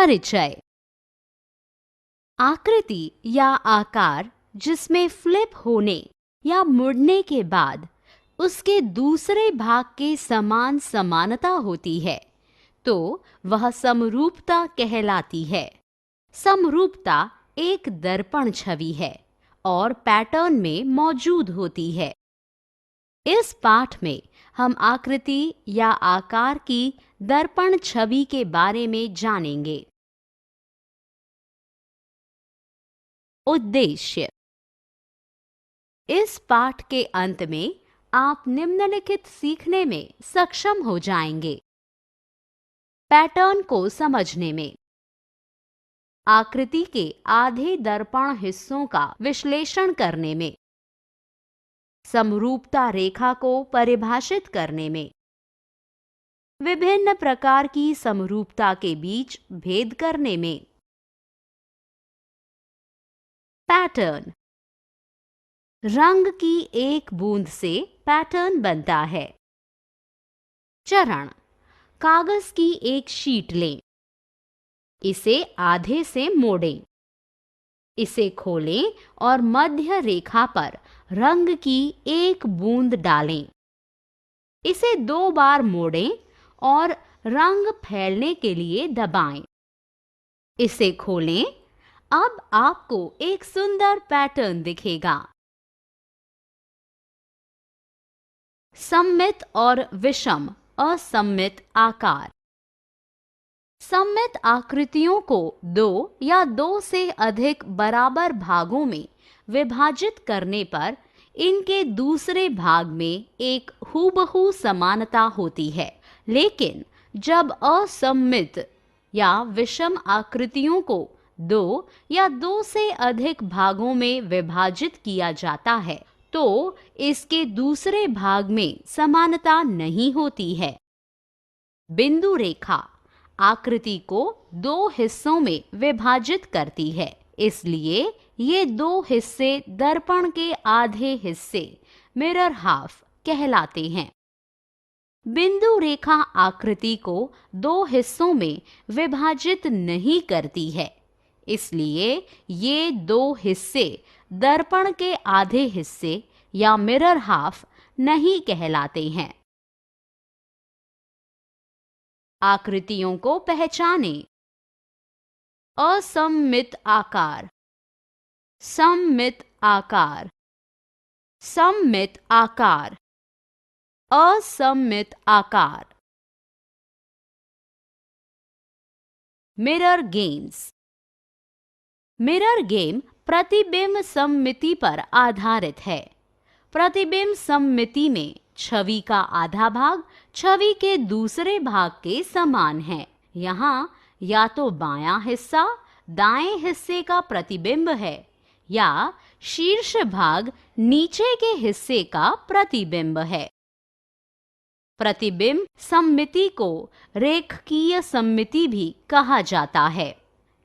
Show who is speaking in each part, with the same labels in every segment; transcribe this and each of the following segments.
Speaker 1: परिचय। आकृति या आकार जिसमें फ्लिप होने या मुड़ने के बाद उसके दूसरे भाग के समान समानता होती है तो वह समरूपता कहलाती है। समरूपता एक दर्पण छवि है और पैटर्न में मौजूद होती है। इस पाठ में हम आकृति या आकार की दर्पण छवि के बारे में जानेंगे। उद्देश्य। इस पाठ के अंत में आप निम्नलिखित सीखने में सक्षम हो जाएंगे। पैटर्न को समझने में, आकृति के आधे दर्पण हिस्सों का विश्लेषण करने में, समरूपता रेखा को परिभाषित करने में, विभिन्न प्रकार की समरूपता के बीच भेद करने में। पैटर्न। रंग की एक बूंद से पैटर्न बनता है। चरण। कागज की एक शीट लें, इसे आधे से मोड़ें, इसे खोलें और मध्य रेखा पर रंग की एक बूंद डालें। इसे 2 बार मोड़ें और रंग फैलने के लिए दबाएं। इसे खोलें। अब आपको एक सुंदर पैटर्न दिखेगा। सममित और विषम असममित आकार। सममित आकृतियों को 2 या 2 से अधिक बराबर भागों में विभाजित करने पर इनके दूसरे भाग में एक हूबहू समानता होती है, लेकिन जब असममित या विषम आकृतियों को 2 या 2 से अधिक भागों में विभाजित किया जाता है तो इसके दूसरे भाग में समानता नहीं होती है। बिंदु रेखा आकृति को 2 हिस्सों में विभाजित करती है, इसलिए ये 2 हिस्से दर्पण के आधे हिस्से मिरर हाफ कहलाते हैं। बिंदु रेखा आकृति को 2 हिस्सों में विभाजित नहीं करती है, इसलिए ये 2 हिस्से दर्पण के आधे हिस्से या मिरर हाफ नहीं कहलाते हैं। आकृतियों को पहचानें। असममित आकार, सममित आकार, सममित आकार, असममित आकार। Mirror games. मिरर गेम प्रतिबिंब सममिति पर आधारित है। प्रतिबिंब सममिति में छवि का आधा भाग छवि के दूसरे भाग के समान है। यहाँ या तो बायां हिस्सा दाएं हिस्से का प्रतिबिंब है या शीर्ष भाग नीचे के हिस्से का प्रतिबिंब है। प्रतिबिंब सममिति को रेखीय सममिति भी कहा जाता है,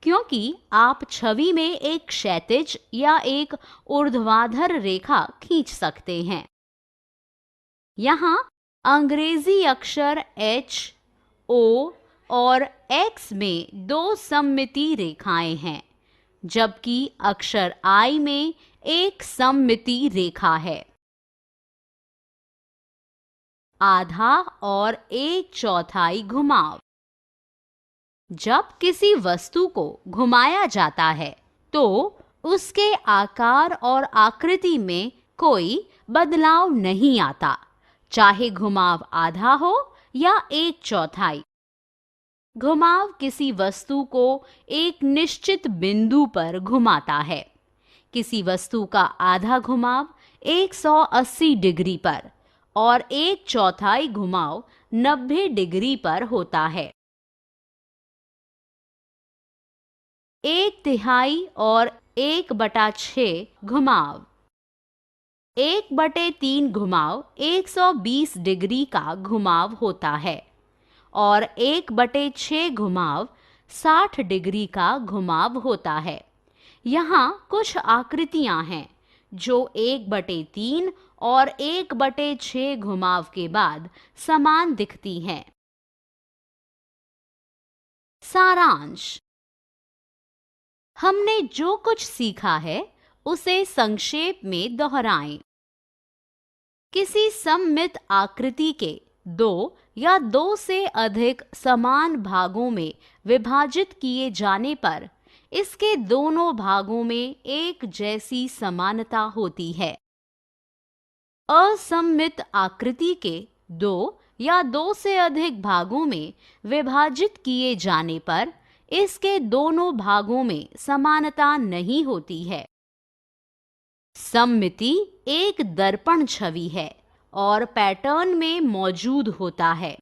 Speaker 1: क्योंकि आप छवि में एक क्षैतिज या एक ऊर्ध्वाधर रेखा खींच सकते हैं। यहाँ अंग्रेजी अक्षर H, O और X में 2 सममिति रेखाएं हैं, जबकि अक्षर I में एक सममिति रेखा है। आधा और 1/4 घुमाव। जब किसी वस्तु को घुमाया जाता है तो उसके आकार और आकृति में कोई बदलाव नहीं आता, चाहे घुमाव आधा हो या 1/4। घुमाव किसी वस्तु को एक निश्चित बिंदु पर घुमाता है। किसी वस्तु का आधा घुमाव 180 डिग्री पर और 1/4 घुमाव 90 डिग्री पर होता है। 1/3 और 1/6 घुमाव। 1/3 घुमाव 120 डिग्री का घुमाव होता है और 1/6 घुमाव 60 डिग्री का घुमाव होता है। यहाँ कुछ आकृतियां हैं जो 1/3 और 1/6 घुमाव के बाद समान दिखती हैं। सारांश। हमने जो कुछ सीखा है उसे संक्षेप में दोहराएं। किसी सममित आकृति के दो या दो से अधिक समान भागों में विभाजित किए जाने पर इसके दोनों भागों में एक जैसी समानता होती है। असममित आकृति के दो या दो से अधिक भागों में विभाजित किए जाने पर इसके दोनों भागों में समानता नहीं होती है। सममिति एक दर्पण छवि है और पैटर्न में मौजूद होता है।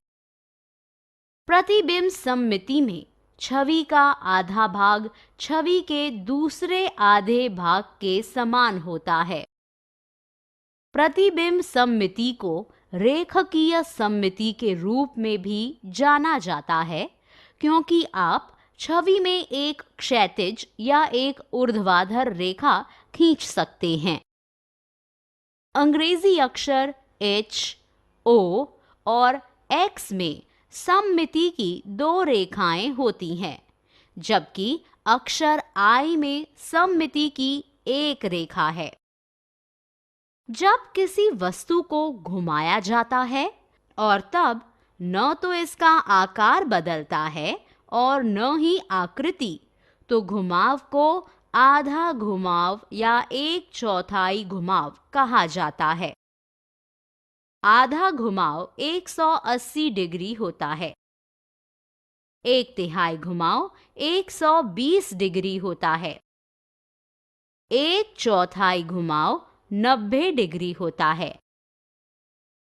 Speaker 1: प्रतिबिंब सममिति में छवि का आधा भाग छवि के दूसरे आधे भाग के समान होता है। प्रतिबिंब सममिति को रेखकीय सममिति के रूप में भी जाना जाता है, क्योंकि आप छवि में एक क्षैतिज या एक ऊर्ध्वाधर रेखा खींच सकते हैं। अंग्रेजी अक्षर H, O और X में सममिति की दो रेखाएं होती हैं, जबकि अक्षर I में सममिति की एक रेखा है। जब किसी वस्तु को घुमाया जाता है और तब न तो इसका आकार बदलता है और न ही आकृति, तो घुमाव को आधा घुमाव या एक चौथाई घुमाव कहा जाता है। आधा घुमाव 180 डिग्री होता है। एक तिहाई घुमाव 120 डिग्री होता है। एक चौथाई घुमाव 90 डिग्री होता है।